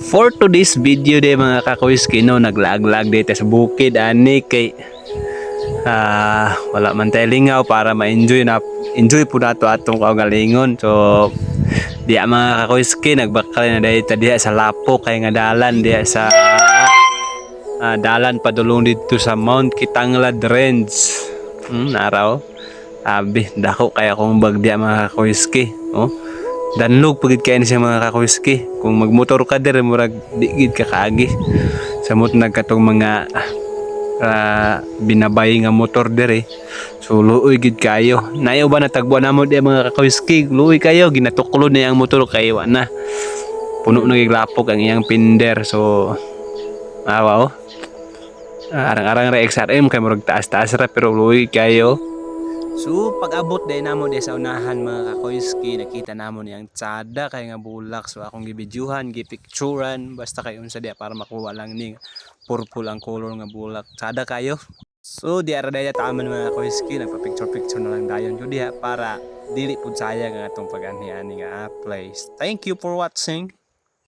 For today's video de mga kakuiski no, naglag-lag dito sa bukid ani kay wala man tayo lingaw para ma-enjoy na enjoy po nato atong kaugalingon. So diya mga kakuiski nagbakal na dito diya sa Lapo kay nga dalan diya sa dalan padulong dito sa Mount Kitanglad Range. Naraw. Abi dako kaya kung bagdiya mga kakuiski, oh. Danlog pagid kayo siya mga kakuiski. Kung magmotor ka dire murag digid ka kaagi. Samot nagkatong mga binabay nga motor dire. So luoy gid kayo. Nayo ba natagbuan namo di mga kakuiski? Luoy kayo ginatuklod na yang motor kayo na. Puno na giglapog ang iyang pinder. So wow. Arang-arang ra XRM kay murag taas-taas ra pero luoy kayo. So pag-abot day namo di sa unahan mga kakoyski, nakita namo niyang tsada kay nga bulak. So akong gibidyuhan, gipicturan basta kay unsa diya para makuha lang ning purple ang color nga bulak. Tsada kayo. So di ara daya taman mga kakoyski, nagpa-picture na lang dayon jud diha para dili pud sayang ang atong pag-ani nga place. Thank you for watching.